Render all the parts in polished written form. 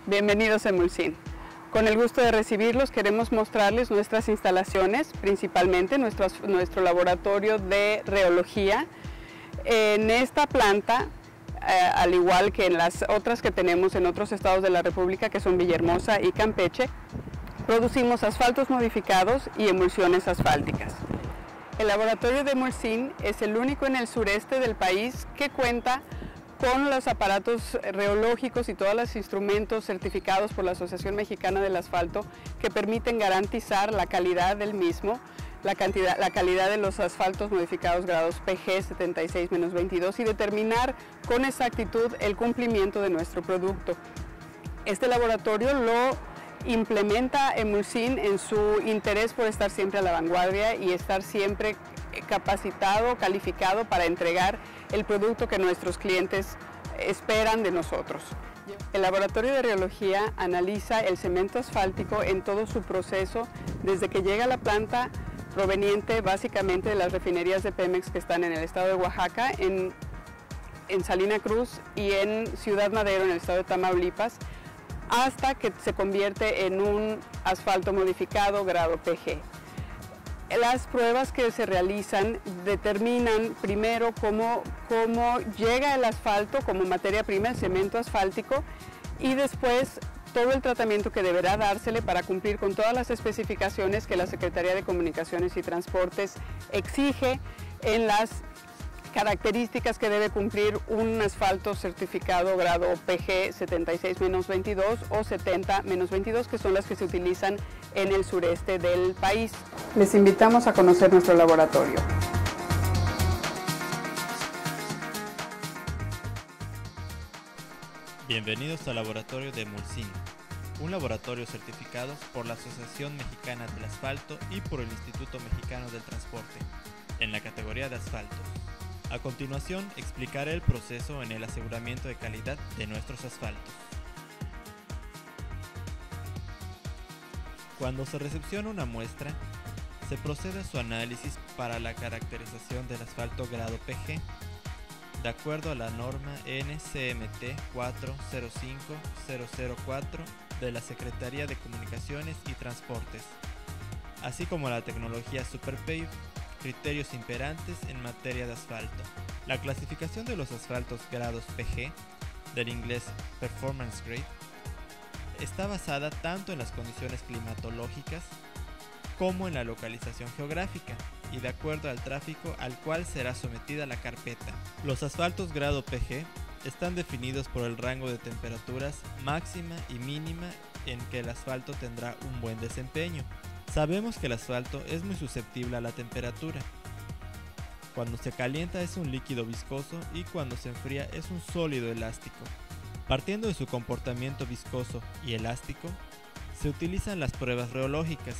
Bienvenidos a Emulsin. Con el gusto de recibirlos queremos mostrarles nuestras instalaciones, principalmente nuestro laboratorio de rheología. En esta planta, al igual que en las otras que tenemos en otros estados de la República, que son Villahermosa y Campeche, producimos asfaltos modificados y emulsiones asfálticas. El laboratorio de Emulsin es el único en el sureste del país que cuenta con los aparatos rheológicos y todos los instrumentos certificados por la Asociación Mexicana del Asfalto que permiten garantizar la calidad del mismo, la calidad de los asfaltos modificados grados PG 76-22 y determinar con exactitud el cumplimiento de nuestro producto. Este laboratorio lo implementa Emulsin en su interés por estar siempre a la vanguardia y estar siempre capacitado, calificado para entregar el producto que nuestros clientes esperan de nosotros. El laboratorio de rheología analiza el cemento asfáltico en todo su proceso, desde que llega a la planta proveniente básicamente de las refinerías de Pemex que están en el estado de Oaxaca, en Salina Cruz y en Ciudad Madero en el estado de Tamaulipas, hasta que se convierte en un asfalto modificado grado PG. Las pruebas que se realizan determinan primero cómo llega el asfalto como materia prima, el cemento asfáltico, y después todo el tratamiento que deberá dársele para cumplir con todas las especificaciones que la Secretaría de Comunicaciones y Transportes exige en las características que debe cumplir un asfalto certificado grado PG 76-22 o 70-22, que son las que se utilizan en el sureste del país. Les invitamos a conocer nuestro laboratorio. Bienvenidos al laboratorio de Emulsin, un laboratorio certificado por la Asociación Mexicana del Asfalto y por el Instituto Mexicano del Transporte, en la categoría de asfaltos. A continuación, explicaré el proceso en el aseguramiento de calidad de nuestros asfaltos. Cuando se recepciona una muestra, se procede a su análisis para la caracterización del asfalto grado PG, de acuerdo a la norma NCMT 405004 de la Secretaría de Comunicaciones y Transportes, así como la tecnología SuperPave, criterios imperantes en materia de asfalto. La clasificación de los asfaltos grados PG, del inglés Performance Grade, está basada tanto en las condiciones climatológicas como en la localización geográfica y de acuerdo al tráfico al cual será sometida la carpeta. Los asfaltos grado PG están definidos por el rango de temperaturas máxima y mínima en que el asfalto tendrá un buen desempeño. Sabemos que el asfalto es muy susceptible a la temperatura. Cuando se calienta es un líquido viscoso y cuando se enfría es un sólido elástico. Partiendo de su comportamiento viscoso y elástico, se utilizan las pruebas rheológicas.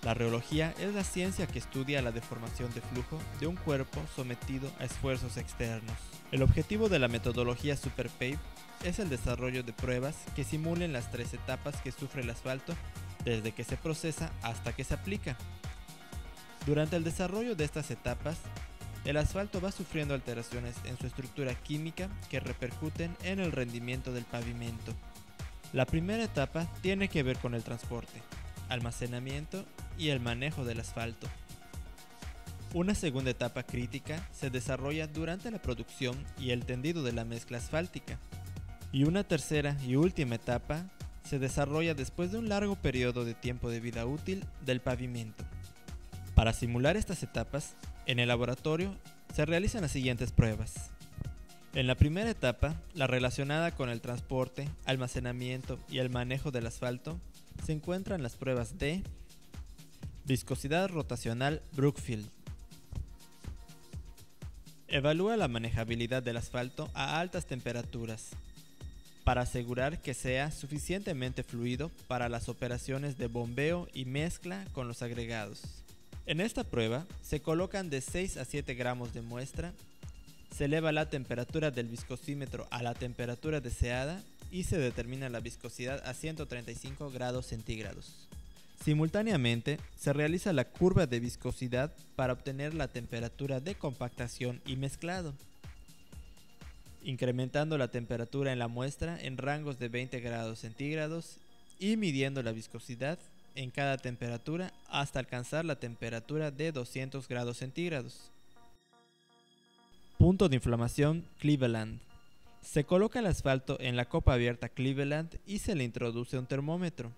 La rheología es la ciencia que estudia la deformación de flujo de un cuerpo sometido a esfuerzos externos. El objetivo de la metodología SuperPave es el desarrollo de pruebas que simulen las tres etapas que sufre el asfalto desde que se procesa hasta que se aplica. Durante el desarrollo de estas etapas, el asfalto va sufriendo alteraciones en su estructura química que repercuten en el rendimiento del pavimento. La primera etapa tiene que ver con el transporte, almacenamiento y el manejo del asfalto. Una segunda etapa crítica se desarrolla durante la producción y el tendido de la mezcla asfáltica. Y una tercera y última etapa se desarrolla después de un largo periodo de tiempo de vida útil del pavimento. Para simular estas etapas, en el laboratorio se realizan las siguientes pruebas. En la primera etapa, la relacionada con el transporte, almacenamiento y el manejo del asfalto, se encuentran las pruebas de viscosidad rotacional Brookfield. Evalúa la manejabilidad del asfalto a altas temperaturas, para asegurar que sea suficientemente fluido para las operaciones de bombeo y mezcla con los agregados. En esta prueba se colocan de 6 a 7 gramos de muestra, se eleva la temperatura del viscosímetro a la temperatura deseada y se determina la viscosidad a 135 grados centígrados. Simultáneamente, se realiza la curva de viscosidad para obtener la temperatura de compactación y mezclado. incrementando la temperatura en la muestra en rangos de 20 grados centígrados y midiendo la viscosidad en cada temperatura hasta alcanzar la temperatura de 200 grados centígrados. Punto de inflamación Cleveland. Se coloca el asfalto en la copa abierta Cleveland y se le introduce un termómetro.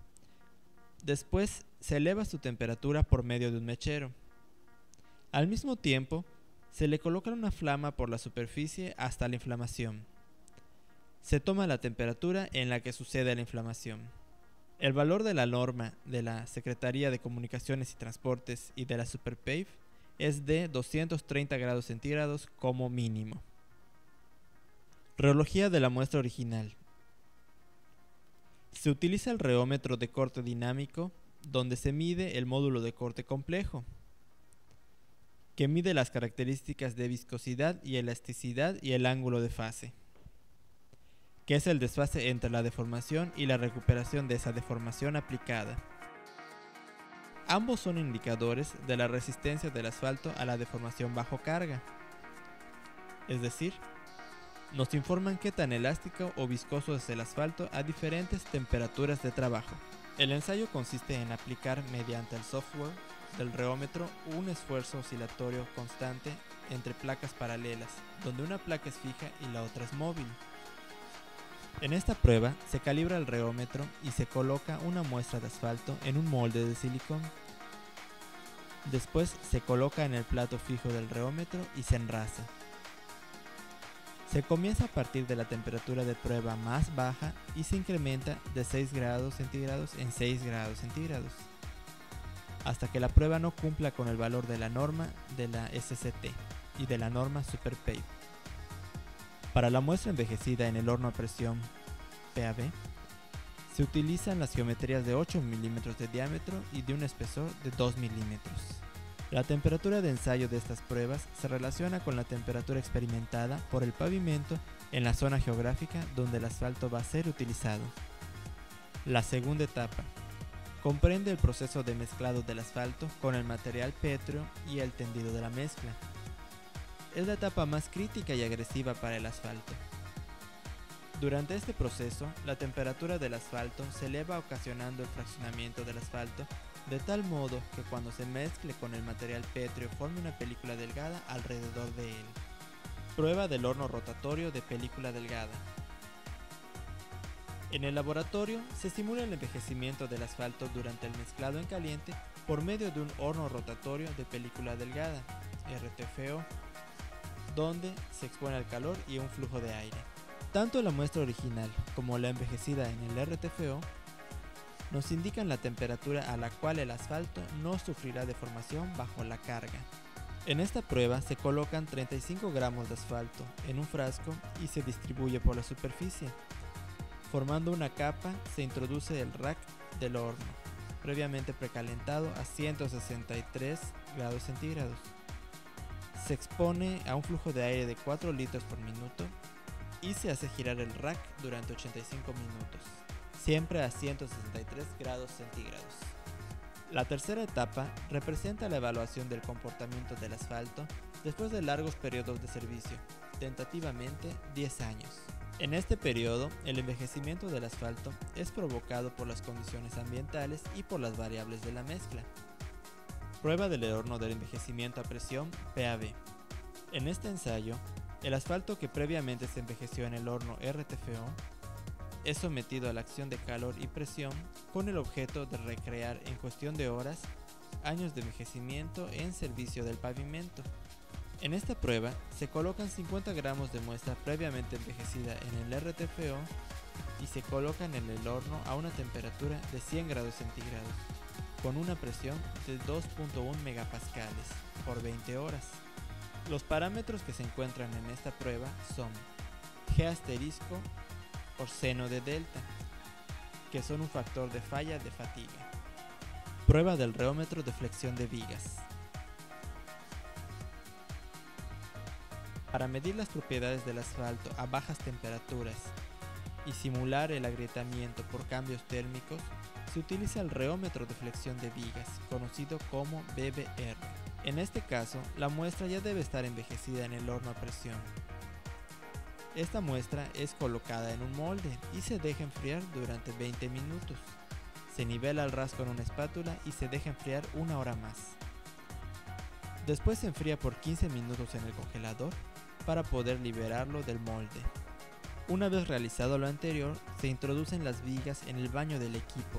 Después se eleva su temperatura por medio de un mechero. Al mismo tiempo, se le coloca una flama por la superficie hasta la inflamación. Se toma la temperatura en la que sucede la inflamación. El valor de la norma de la Secretaría de Comunicaciones y Transportes y de la SuperPave es de 230 grados centígrados como mínimo. Reología de la muestra original. Se utiliza el reómetro de corte dinámico, donde se mide el módulo de corte complejo, que mide las características de viscosidad y elasticidad y el ángulo de fase, que es el desfase entre la deformación y la recuperación de esa deformación aplicada. Ambos son indicadores de la resistencia del asfalto a la deformación bajo carga, es decir, nos informan qué tan elástico o viscoso es el asfalto a diferentes temperaturas de trabajo. El ensayo consiste en aplicar mediante el software del reómetro un esfuerzo oscilatorio constante entre placas paralelas, donde una placa es fija y la otra es móvil. En esta prueba se calibra el reómetro y se coloca una muestra de asfalto en un molde de silicón. Después se coloca en el plato fijo del reómetro y se enrasa. Se comienza a partir de la temperatura de prueba más baja y se incrementa de 6 grados centígrados en 6 grados centígrados, hasta que la prueba no cumpla con el valor de la norma de la SCT y de la norma SuperPave. Para la muestra envejecida en el horno a presión PAV, se utilizan las geometrías de 8 milímetros de diámetro y de un espesor de 2 milímetros. La temperatura de ensayo de estas pruebas se relaciona con la temperatura experimentada por el pavimento en la zona geográfica donde el asfalto va a ser utilizado. La segunda etapa comprende el proceso de mezclado del asfalto con el material pétreo y el tendido de la mezcla. Es la etapa más crítica y agresiva para el asfalto. Durante este proceso, la temperatura del asfalto se eleva ocasionando el fraccionamiento del asfalto de tal modo que cuando se mezcle con el material pétreo forme una película delgada alrededor de él. Prueba del horno rotatorio de película delgada. En el laboratorio se simula el envejecimiento del asfalto durante el mezclado en caliente por medio de un horno rotatorio de película delgada, RTFO, donde se expone al calor y un flujo de aire. Tanto la muestra original como la envejecida en el RTFO nos indican la temperatura a la cual el asfalto no sufrirá deformación bajo la carga. En esta prueba se colocan 35 gramos de asfalto en un frasco y se distribuye por la superficie. Formando una capa, se introduce el rack del horno, previamente precalentado a 163 grados centígrados. Se expone a un flujo de aire de 4 litros por minuto y se hace girar el rack durante 85 minutos, siempre a 163 grados centígrados. La tercera etapa representa la evaluación del comportamiento del asfalto después de largos periodos de servicio, tentativamente 10 años. En este periodo, el envejecimiento del asfalto es provocado por las condiciones ambientales y por las variables de la mezcla. Prueba del horno del envejecimiento a presión PAV. En este ensayo, el asfalto que previamente se envejeció en el horno RTFO es sometido a la acción de calor y presión con el objeto de recrear en cuestión de horas años de envejecimiento en servicio del pavimento. En esta prueba se colocan 50 gramos de muestra previamente envejecida en el RTFO y se colocan en el horno a una temperatura de 100 grados centígrados con una presión de 2.1 megapascales por 20 horas. Los parámetros que se encuentran en esta prueba son G asterisco por seno de delta, que son un factor de falla de fatiga. Prueba del reómetro de flexión de vigas. Para medir las propiedades del asfalto a bajas temperaturas y simular el agrietamiento por cambios térmicos, se utiliza el reómetro de flexión de vigas, conocido como BBR. En este caso, la muestra ya debe estar envejecida en el horno a presión. Esta muestra es colocada en un molde y se deja enfriar durante 20 minutos. Se nivela el ras con una espátula y se deja enfriar 1 hora más. Después se enfría por 15 minutos en el congelador para poder liberarlo del molde. Una vez realizado lo anterior, se introducen las vigas en el baño del equipo,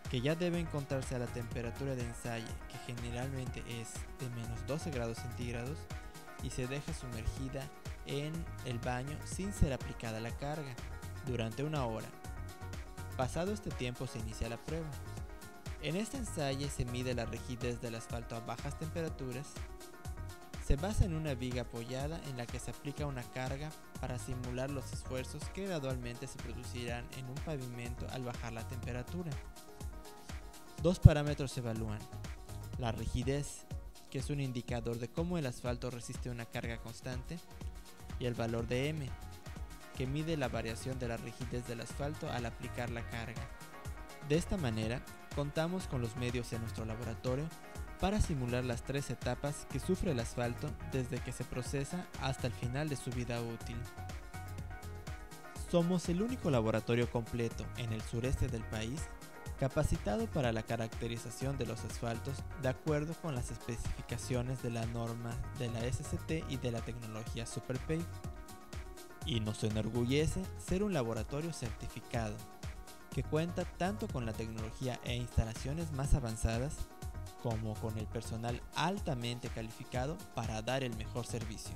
que ya debe encontrarse a la temperatura de ensayo, que generalmente es de menos 12 grados centígrados, y se deja sumergida en el baño sin ser aplicada la carga durante 1 hora. Pasado este tiempo se inicia la prueba. En este ensayo se mide la rigidez del asfalto a bajas temperaturas. Se basa en una viga apoyada en la que se aplica una carga para simular los esfuerzos que gradualmente se producirán en un pavimento al bajar la temperatura. 2 parámetros se evalúan: la rigidez, que es un indicador de cómo el asfalto resiste una carga constante, y el valor de M, que mide la variación de la rigidez del asfalto al aplicar la carga. De esta manera, contamos con los medios en nuestro laboratorio para simular las 3 etapas que sufre el asfalto desde que se procesa hasta el final de su vida útil. Somos el único laboratorio completo en el sureste del país capacitado para la caracterización de los asfaltos de acuerdo con las especificaciones de la norma de la SCT y de la tecnología SuperPave. Y nos enorgullece ser un laboratorio certificado, que cuenta tanto con la tecnología e instalaciones más avanzadas, como con el personal altamente calificado para dar el mejor servicio.